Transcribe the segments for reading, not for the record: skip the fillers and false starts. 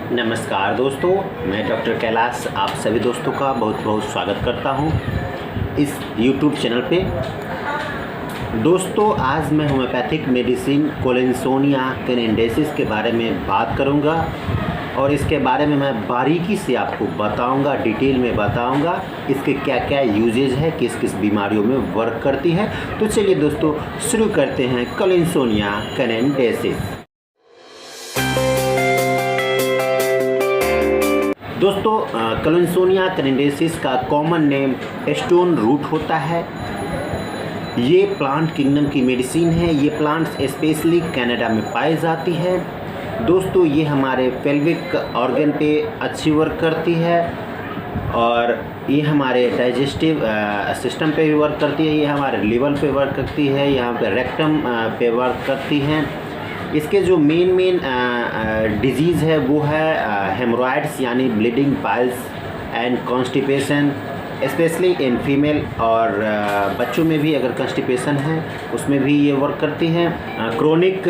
नमस्कार दोस्तों, मैं डॉक्टर कैलाश आप सभी दोस्तों का बहुत बहुत स्वागत करता हूं इस YouTube चैनल पे। दोस्तों, आज मैं होम्योपैथिक मेडिसिन कोलिनसोनिया कैनेंडेसिस के बारे में बात करूंगा और इसके बारे में मैं बारीकी से आपको बताऊंगा, डिटेल में बताऊंगा इसके क्या क्या यूजेज है, किस किस बीमारियों में वर्क करती है। तो चलिए दोस्तों शुरू करते हैं कोलिनसोनिया कैनेंडेसिस। दोस्तों, कोलिनसोनिया कैनेंडेसिस का कॉमन नेम स्टोन रूट होता है। ये प्लांट किंगडम की मेडिसिन है। ये प्लांट्स स्पेशली कनाडा में पाई जाती है। दोस्तों, ये हमारे पेल्विक ऑर्गन पे अच्छी वर्क करती है और ये हमारे डाइजेस्टिव सिस्टम पे भी वर्क करती है। ये हमारे लिवर पे वर्क करती है, यहाँ पे रेक्टम पे वर्क करती हैं। इसके जो मेन डिजीज़ है वो है हेमोरॉइड्स यानी bleeding piles and constipation, specially in female, और बच्चों में भी अगर कॉन्स्टिपेशन है उसमें भी ये वर्क करती है। क्रोनिक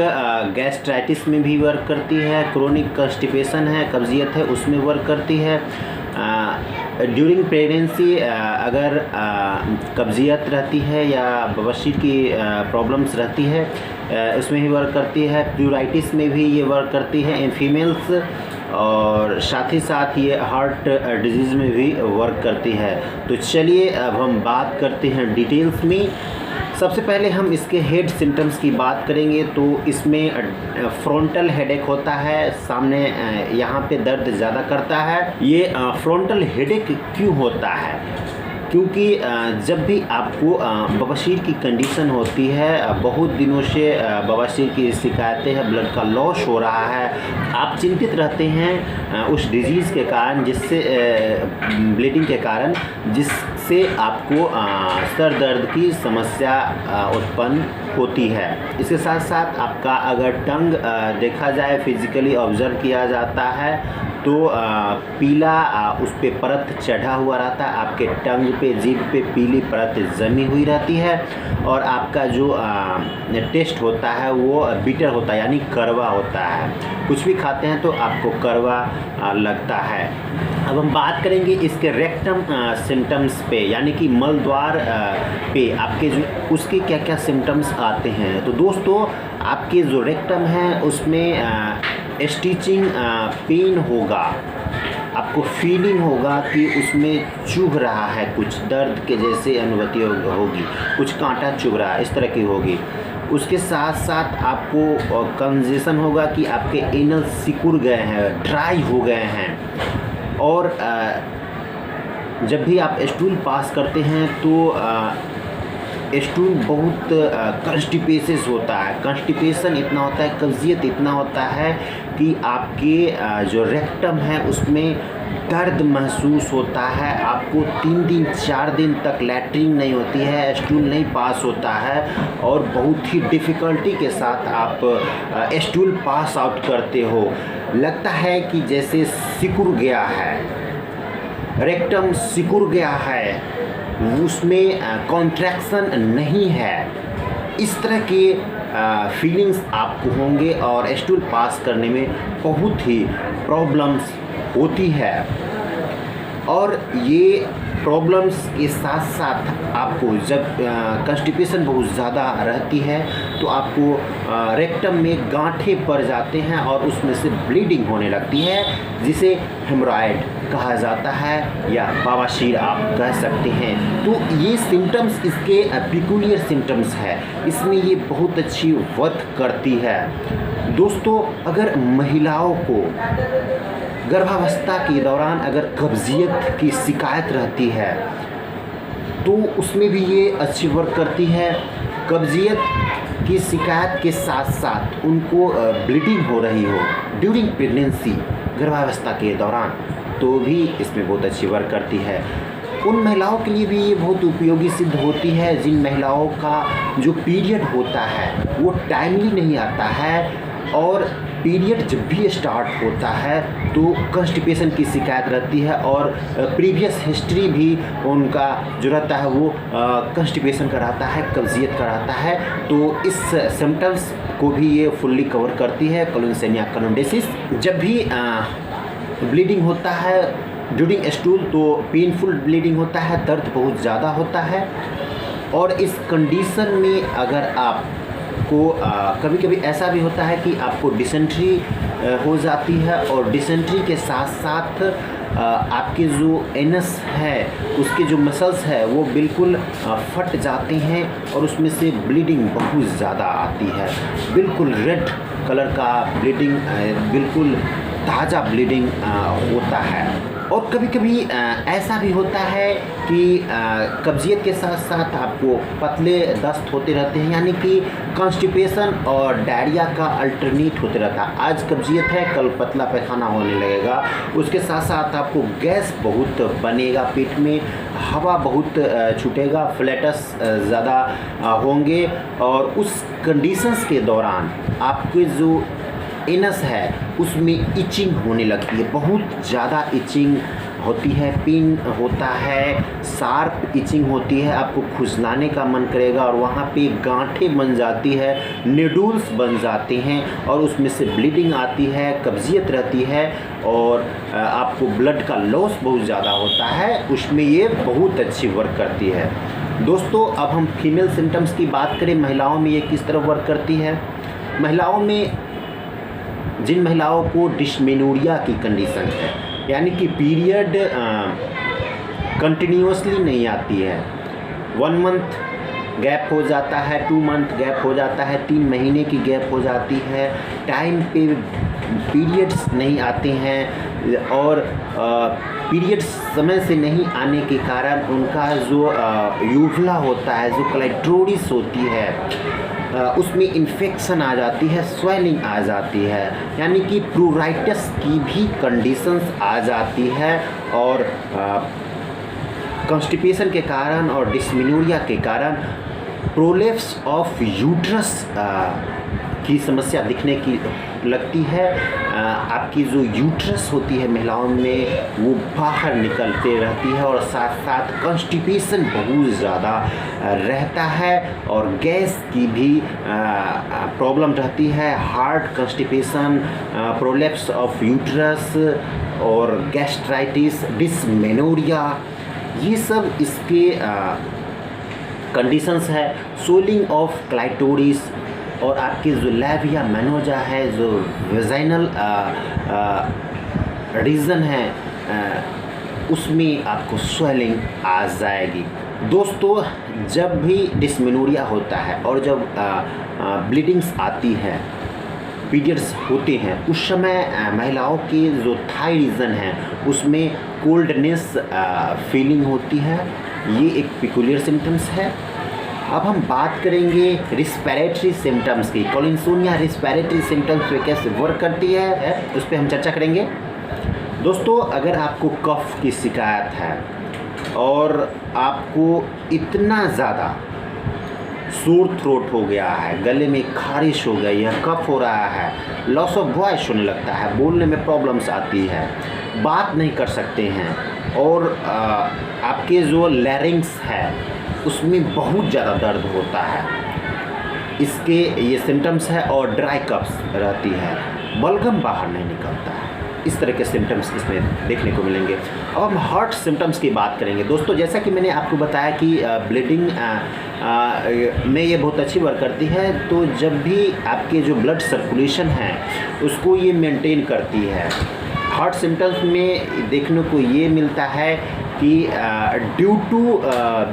गैस्ट्राइटिस में भी वर्क करती है। क्रोनिक कॉन्स्टिपेशन है, कब्जियत है, उसमें वर्क करती है। ड्यूरिंग प्रेगनेंसी अगर कब्जियत रहती है या बवासीर की प्रॉब्लम्स रहती है उसमें ही वर्क करती है। प्यूराइटिस में भी ये वर्क करती है इन फीमेल्स, और साथ ही साथ ये हार्ट डिजीज़ में भी वर्क करती है। तो चलिए अब हम बात करते हैं डिटेल्स में। सबसे पहले हम इसके हेड सिम्टम्स की बात करेंगे। तो इसमें फ्रंटल हेडेक होता है, सामने यहाँ पे दर्द ज़्यादा करता है। ये फ्रंटल हेडेक क्यों होता है? क्योंकि जब भी आपको बवासीर की कंडीशन होती है, बहुत दिनों से बवासीर की शिकायतें हैं, ब्लड का लॉस हो रहा है, आप चिंतित रहते हैं उस डिजीज़ के कारण, जिससे ब्लीडिंग के कारण, जिससे आपको सर दर्द की समस्या उत्पन्न होती है। इसके साथ साथ आपका अगर टंग देखा जाए, फिजिकली ऑब्जर्व किया जाता है तो पीला उस पे परत चढ़ा हुआ रहता है। आपके टंग पे, जीभ पे पीली परत जमी हुई रहती है और आपका जो टेस्ट होता है वो बिटर होता है यानी कड़वा होता है। कुछ भी खाते हैं तो आपको कड़वा लगता है। अब हम बात करेंगे इसके रेक्टम सिम्टम्स पे, यानी कि मलद्वार पे आपके जो उसके क्या क्या सिम्टम्स आते हैं। तो दोस्तों, आपके जो रेक्टम है उसमें स्टिचिंग पेन होगा, आपको फीलिंग होगा कि उसमें चुभ रहा है, कुछ दर्द के जैसे अनुभूति होगी, कुछ कांटा चुभ रहा है, इस तरह की होगी। उसके साथ साथ आपको कंजेशन होगा कि आपके एनल सिकुड़ गए हैं, ड्राई हो गए हैं। और जब भी आप स्टूल पास करते हैं तो स्टूल बहुत कॉन्स्टिपेशन होता है। कॉन्स्टिपेशन इतना होता है, कब्जियत इतना होता है कि आपके जो रेक्टम है उसमें दर्द महसूस होता है। आपको 3 दिन 4 दिन तक लैट्रिन नहीं होती है, स्टूल नहीं पास होता है और बहुत ही डिफ़िकल्टी के साथ आप स्टूल पास आउट करते हो। लगता है कि जैसे सिकुड़ गया है, रेक्टम सिकुड़ गया है, उसमें कॉन्ट्रैक्शन नहीं है। इस तरह के फीलिंग्स आपको होंगे और स्टूल पास करने में बहुत ही प्रॉब्लम्स होती है। और ये प्रॉब्लम्स के साथ साथ आपको जब कॉन्स्टिपेशन बहुत ज़्यादा रहती है तो आपको रेक्टम में गांठे पड़ जाते हैं और उसमें से ब्लीडिंग होने लगती है, जिसे हेमोरॉइड कहा जाता है या बवासीर आप कह सकते हैं। तो ये सिम्टम्स इसके पिकुलियर सिम्टम्स है, इसमें ये बहुत अच्छी वर्क करती है। दोस्तों, अगर महिलाओं को गर्भावस्था के दौरान अगर कब्जियत की शिकायत रहती है तो उसमें भी ये अच्छी वर्क करती है। कब्जियत की शिकायत के साथ साथ उनको ब्लीडिंग हो रही हो ड्यूरिंग प्रेगनेंसी, गर्भावस्था के दौरान, तो भी इसमें बहुत अच्छी वर्क करती है। उन महिलाओं के लिए भी ये बहुत उपयोगी सिद्ध होती है जिन महिलाओं का जो पीरियड होता है वो टाइमली नहीं आता है, और पीरियड जब भी स्टार्ट होता है तो कॉन्स्टिपेशन की शिकायत रहती है और प्रीवियस हिस्ट्री भी उनका जो रहता है वो कॉन्स्टिपेशन का रहता है, कब्जियत का रहता है। तो इस सिम्टम्स को भी ये फुल्ली कवर करती है कोलिनसोनिया कैनेंडेसिस। जब भी ब्लीडिंग होता है ड्यूरिंग स्टूल, तो पेनफुल ब्लीडिंग होता है, दर्द बहुत ज़्यादा होता है। और इस कंडीशन में अगर आपको कभी कभी ऐसा भी होता है कि आपको डिसेंट्री हो जाती है, और डिसेंट्री के साथ साथ आपके जो एनस है उसके जो मसल्स है वो बिल्कुल फट जाते हैं और उसमें से ब्लीडिंग बहुत ज़्यादा आती है, बिल्कुल रेड कलर का ब्लीडिंग, बिल्कुल ताज़ा ब्लीडिंग होता है। और कभी कभी ऐसा भी होता है कि कब्जियत के साथ साथ आपको पतले दस्त होते रहते हैं, यानी कि कॉन्स्टिपेशन और डायरिया का अल्टरनेट होते रहता है। आज कब्जियत है, कल पतला पैखाना होने लगेगा, उसके साथ साथ आपको गैस बहुत बनेगा पेट में, हवा बहुत छूटेगा, फ्लैटस ज़्यादा होंगे, और उस कंडीशंस के दौरान आपके जो एनस है उसमें इचिंग होने लगती है, बहुत ज़्यादा इचिंग होती है, पेन होता है, शार्प इचिंग होती है, आपको खुजलाने का मन करेगा और वहाँ पे गांठें बन जाती है, निडल्स बन जाते हैं और उसमें से ब्लीडिंग आती है, कब्जियत रहती है और आपको ब्लड का लॉस बहुत ज़्यादा होता है, उसमें ये बहुत अच्छी वर्क करती है। दोस्तों अब हम फीमेल सिम्टम्स की बात करें, महिलाओं में ये किस तरह वर्क करती है। महिलाओं में जिन महिलाओं को डिस्मेनोरिया की कंडीशन है, यानी कि पीरियड कंटिन्यूसली नहीं आती है, 1 मंथ गैप हो जाता है, 2 मंथ गैप हो जाता है, 3 महीने की गैप हो जाती है, टाइम पे पीरियड्स नहीं आते हैं, और पीरियड्स समय से नहीं आने के कारण उनका जो यूवला होता है, जो क्लाइटोरिस होती है, उसमें इन्फेक्शन आ जाती है, स्वेलिंग आ जाती है, यानी कि प्रूराइटिस की भी कंडीशंस आ जाती है, और कॉन्स्टिपेशन के कारण और डिस्मेनोरिया के कारण प्रोलेप्स ऑफ यूट्रस की समस्या दिखने की लगती है। आपकी जो यूट्रस होती है महिलाओं में वो बाहर निकलते रहती है, और साथ साथ कॉन्स्टिपेशन बहुत ज़्यादा रहता है, और गैस की भी प्रॉब्लम रहती है, heart constipation, prolapse of uterus और गैस्ट्राइटिस, डिस्मेनोरिया, ये सब इसके कंडीशंस है। सोलिंग ऑफ क्लाइटोरिस, और आपके जो लैबिया मेनोजा है, जो वेजाइनल रीजन है, उसमें आपको स्वेलिंग आ जाएगी। दोस्तों जब भी डिस्मेनोरिया होता है और जब ब्लीडिंग्स आती है, पीरियड्स होते हैं, उस समय महिलाओं की जो थाई रीजन है उसमें कोल्डनेस फीलिंग होती है, ये एक पिकुलियर सिम्टम्स है। अब हम बात करेंगे रिस्पिरेटरी सिम्टम्स की। कॉलिन्सोनिया रिस्पिरेटरी सिम्टम्स पे कैसे वर्क करती है उस पर हम चर्चा करेंगे। दोस्तों अगर आपको कफ की शिकायत है और आपको इतना ज़्यादा सोर थ्रोट हो गया है, गले में खारिश हो गई है, कफ हो रहा है, लॉस ऑफ वॉइस होने लगता है, बोलने में प्रॉब्लम्स आती है, बात नहीं कर सकते हैं, और आपके जो लैरिंग्स है उसमें बहुत ज़्यादा दर्द होता है, इसके ये सिम्टम्स है, और ड्राई कफ्स रहती है, बलगम बाहर नहीं निकलता है, इस तरह के सिम्टम्स इसमें देखने को मिलेंगे। अब हम हार्ट सिम्टम्स की बात करेंगे। दोस्तों जैसा कि मैंने आपको बताया कि ब्लीडिंग में ये बहुत अच्छी वर्क करती है, तो जब भी आपके जो ब्लड सर्कुलेशन है उसको ये मेंटेन करती है। हार्ट सिम्टम्स में देखने को ये मिलता है कि due to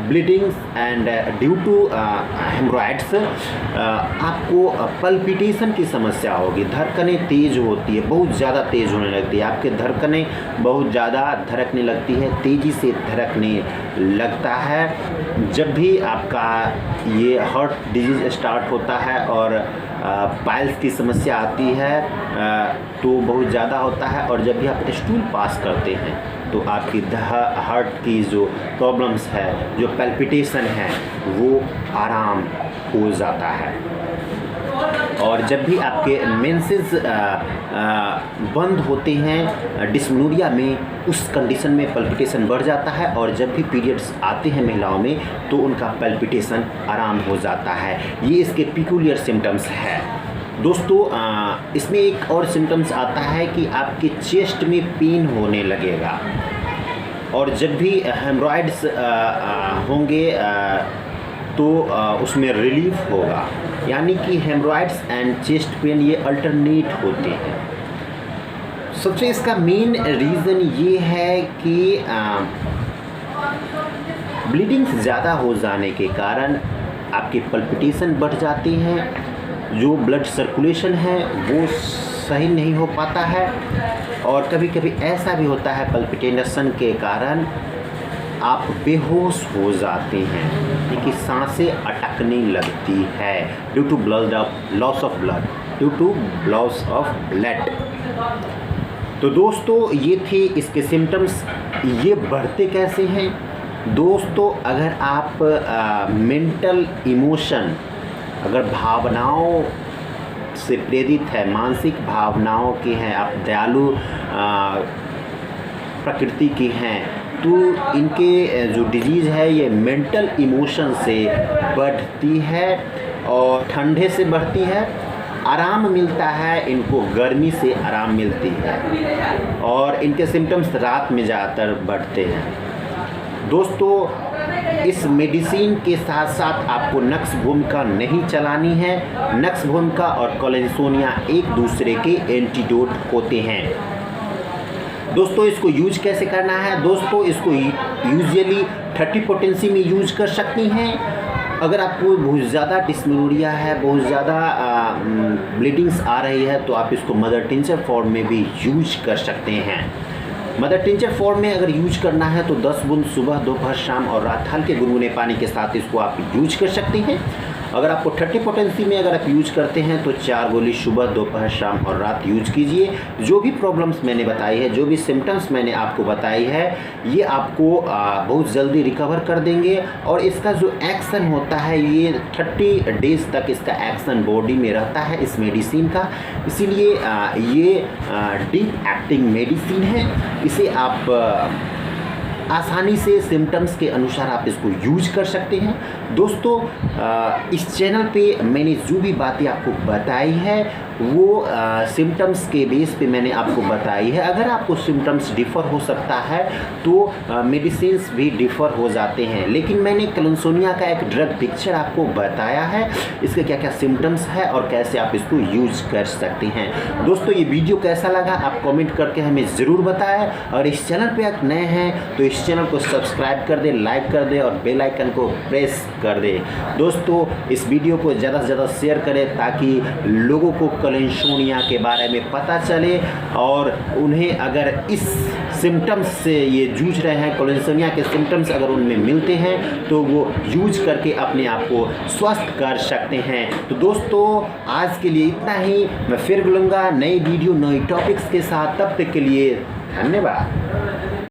bleedings and due to hemorrhoids आपको पल्पिटेशन की समस्या होगी, धड़कनें तेज़ होती है, बहुत ज़्यादा तेज़ होने लगती है, आपके धड़कनें बहुत ज़्यादा धड़कने लगती है, तेज़ी से धड़कने लगता है। जब भी आपका ये हार्ट डिजीज़ स्टार्ट होता है और पाइल्स की समस्या आती है तो बहुत ज़्यादा होता है, और जब भी आप स्टूल पास करते हैं तो आपकी हार्ट की जो प्रॉब्लम्स है, जो पैल्पिटेशन है, वो आराम हो जाता है। और जब भी आपके मेंसेस बंद होते हैं डिस्मेनोरिया में, उस कंडीशन में पल्पिटेशन बढ़ जाता है, और जब भी पीरियड्स आते हैं महिलाओं में तो उनका पल्पिटेशन आराम हो जाता है। ये इसके पिकुलियर सिम्टम्स है। दोस्तों इसमें एक और सिम्टम्स आता है कि आपके चेस्ट में पेन होने लगेगा, और जब भी हेमरॉइड्स होंगे तो उसमें रिलीफ होगा, यानी कि हेमरॉइड्स एंड चेस्ट पेन ये अल्टरनेट होते हैं। सबसे इसका मेन रीज़न ये है कि ब्लीडिंग ज़्यादा हो जाने के कारण आपके पल्पिटेशन बढ़ जाते हैं, जो ब्लड सर्कुलेशन है वो सही नहीं हो पाता है, और कभी कभी ऐसा भी होता है पल्पिटेशन के कारण आप बेहोश हो जाते हैं, क्योंकि सांसें अटकने लगती है due to loss of blood. तो दोस्तों ये थे इसके सिम्टम्स। ये बढ़ते कैसे हैं दोस्तों? अगर आप मेंटल इमोशन, अगर भावनाओं से प्रेरित है, मानसिक भावनाओं की हैं, आप दयालु प्रकृति की हैं, तो इनके जो डिजीज़ है ये मेंटल इमोशन से बढ़ती है और ठंडे से बढ़ती है। आराम मिलता है इनको, गर्मी से आराम मिलती है, और इनके सिम्टम्स रात में ज़्यादातर बढ़ते हैं। दोस्तों इस मेडिसिन के साथ साथ आपको नक्स भूमिका नहीं चलानी है। नक्स भूमिका और कॉलेंसोनिया एक दूसरे के एंटीडोट होते हैं। दोस्तों इसको यूज कैसे करना है? दोस्तों इसको यूजुअली 30 पोटेंसी में यूज कर सकती हैं। अगर आपको बहुत ज़्यादा डिस्मेनोरिया है, बहुत ज़्यादा ब्लीडिंग्स आ रही है, तो आप इसको मदर टिंचर फॉर्म में भी यूज कर सकते हैं। मदर टिंचर फॉर्म में अगर यूज करना है तो 10 बूंद सुबह, दोपहर, शाम और रात हल्के गुनगुने पानी के साथ इसको आप यूज कर सकते हैं। अगर आपको 30 पोटेंसी में अगर आप यूज करते हैं तो 4 गोली सुबह, दोपहर, शाम और रात यूज कीजिए। जो भी प्रॉब्लम्स मैंने बताई है, जो भी सिम्टम्स मैंने आपको बताई है, ये आपको बहुत जल्दी रिकवर कर देंगे, और इसका जो एक्शन होता है ये 30 डेज़ तक इसका एक्शन बॉडी में रहता है इस मेडिसिन का। इसीलिए ये डीप एक्टिंग मेडिसिन है। इसे आप आसानी से सिम्टम्स के अनुसार आप इसको यूज कर सकते हैं। दोस्तों इस चैनल पे मैंने जो भी बातें आपको बताई है वो सिम्टम्स के बेस पे मैंने आपको बताई है। अगर आपको सिम्टम्स डिफ़र हो सकता है तो मेडिसिन्स भी डिफ़र हो जाते हैं, लेकिन मैंने कॉलेंसोनिया का एक ड्रग पिक्चर आपको बताया है, इसके क्या क्या सिम्टम्स है और कैसे आप इसको यूज कर सकते हैं। दोस्तों ये वीडियो कैसा लगा आप कमेंट करके हमें ज़रूर बताएं, और इस चैनल पे आप नए हैं तो इस चैनल को सब्सक्राइब कर दें, लाइक कर दें और बेल आइकन को प्रेस कर दें। दोस्तों इस वीडियो को ज़्यादा से ज़्यादा शेयर करें ताकि लोगों को कॉलेंसोनिया के बारे में पता चले, और उन्हें अगर इस सिम्टम्स से ये जूझ रहे हैं, कॉलेंसोनिया के सिम्टम्स अगर उनमें मिलते हैं तो वो यूज करके अपने आप को स्वस्थ कर सकते हैं। तो दोस्तों आज के लिए इतना ही। मैं फिर मिलूँगा नई वीडियो नई टॉपिक्स के साथ, तब तक के लिए धन्यवाद।